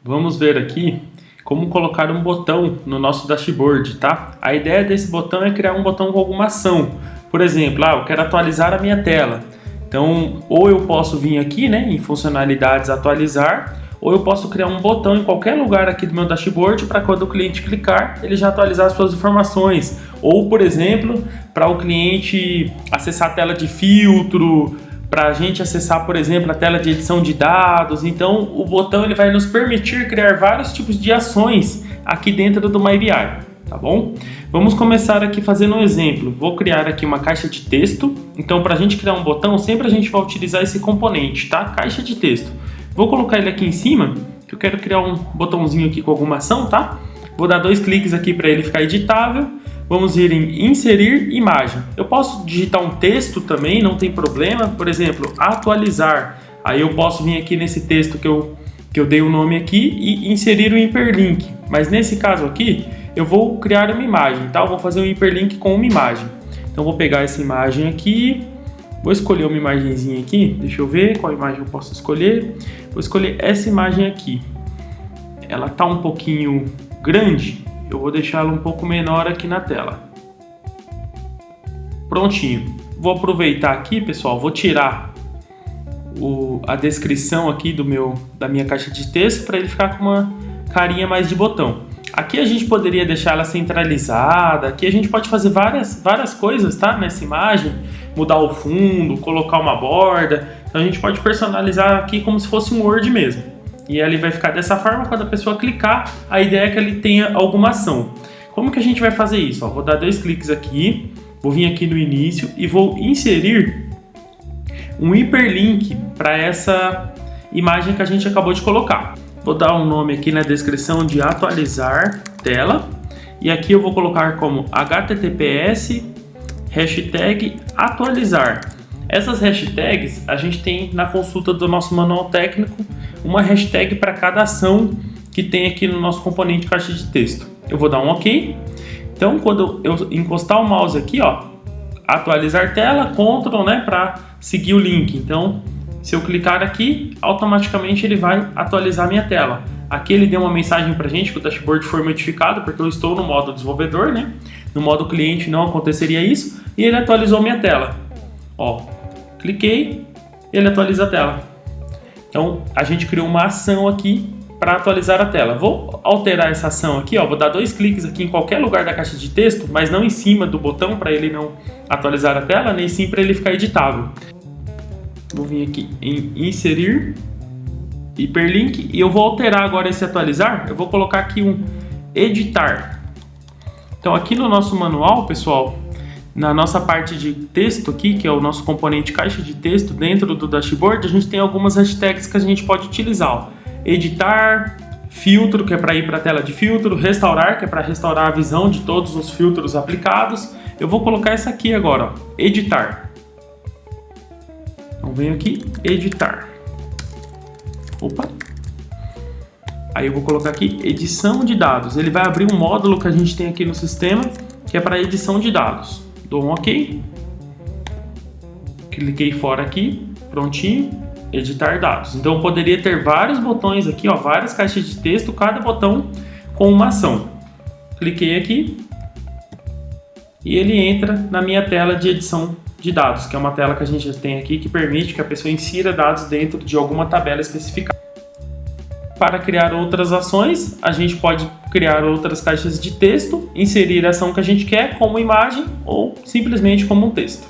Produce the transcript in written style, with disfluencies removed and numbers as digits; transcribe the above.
Vamos ver aqui como colocar um botão no nosso dashboard, tá? A ideia desse botão é criar um botão com alguma ação. Por exemplo, eu quero atualizar a minha tela. Então, ou eu posso vir aqui, né, em funcionalidades atualizar, ou eu posso criar um botão em qualquer lugar aqui do meu dashboard para quando o cliente clicar, ele já atualizar as suas informações. Ou, por exemplo, para o cliente acessar a tela de filtro, para a gente acessar, por exemplo, a tela de edição de dados. Então, o botão ele vai nos permitir criar vários tipos de ações aqui dentro do MyBI, tá bom? Vamos começar aqui fazendo um exemplo. Vou criar aqui uma caixa de texto. Então, para a gente criar um botão, sempre a gente vai utilizar esse componente, tá? Caixa de texto. Vou colocar ele aqui em cima, que eu quero criar um botãozinho aqui com alguma ação, tá? Vou dar 2 cliques aqui para ele ficar editável. Vamos ir em inserir imagem. Eu posso digitar um texto também, não tem problema. Por exemplo, atualizar. Aí eu posso vir aqui nesse texto que eu dei o nome aqui e inserir um hiperlink. Mas nesse caso aqui, eu vou criar uma imagem, tá? Eu vou fazer um hiperlink com uma imagem. Então vou pegar essa imagem aqui. Vou escolher uma imagenzinha aqui, deixa eu ver qual imagem eu posso escolher. Vou escolher essa imagem aqui. Ela está um pouquinho grande, eu vou deixá-la um pouco menor aqui na tela. Prontinho. Vou aproveitar aqui, pessoal, vou tirar a descrição aqui da minha caixa de texto para ele ficar com uma carinha mais de botão. Aqui a gente poderia deixar ela centralizada, aqui a gente pode fazer várias coisas, tá? Nessa imagem, mudar o fundo, colocar uma borda, então a gente pode personalizar aqui como se fosse um Word mesmo. E ele vai ficar dessa forma, quando a pessoa clicar, a ideia é que ele tenha alguma ação. Como que a gente vai fazer isso? Vou dar 2 cliques aqui, vou vir aqui no início e vou inserir um hiperlink para essa imagem que a gente acabou de colocar. Vou dar um nome aqui na descrição de atualizar tela. E aqui eu vou colocar como https hashtag atualizar. Essas hashtags a gente tem na consulta do nosso manual técnico uma hashtag para cada ação que tem aqui no nosso componente caixa de texto. Eu vou dar um OK. Então quando eu encostar o mouse aqui, atualizar tela, Ctrl, né, para seguir o link. Então se eu clicar aqui, automaticamente ele vai atualizar minha tela. Aqui ele deu uma mensagem para a gente que o dashboard foi modificado, porque eu estou no modo desenvolvedor, né? No modo cliente não aconteceria isso, e ele atualizou minha tela. Cliquei, ele atualiza a tela. Então a gente criou uma ação aqui para atualizar a tela. Vou alterar essa ação aqui, vou dar 2 cliques aqui em qualquer lugar da caixa de texto, mas não em cima do botão para ele não atualizar a tela, nem sim para ele ficar editável. Vou vir aqui em inserir hiperlink e eu vou alterar agora esse atualizar. Eu vou colocar aqui um editar. Então aqui no nosso manual, pessoal, na nossa parte de texto aqui, que é o nosso componente caixa de texto dentro do dashboard, a gente tem algumas hashtags que a gente pode utilizar. Editar, filtro, que é para ir para a tela de filtro, restaurar, que é para restaurar a visão de todos os filtros aplicados. Eu vou colocar essa aqui agora, editar. Então venho aqui, editar. Aí eu vou colocar aqui edição de dados. Ele vai abrir um módulo que a gente tem aqui no sistema, que é para edição de dados. Dou um OK. Cliquei fora aqui, prontinho, editar dados. Então eu poderia ter vários botões aqui, várias caixas de texto, cada botão com uma ação. Cliquei aqui e ele entra na minha tela de edição de dados, que é uma tela que a gente tem aqui que permite que a pessoa insira dados dentro de alguma tabela especificada. Para criar outras ações, a gente pode criar outras caixas de texto, inserir a ação que a gente quer como imagem ou simplesmente como um texto.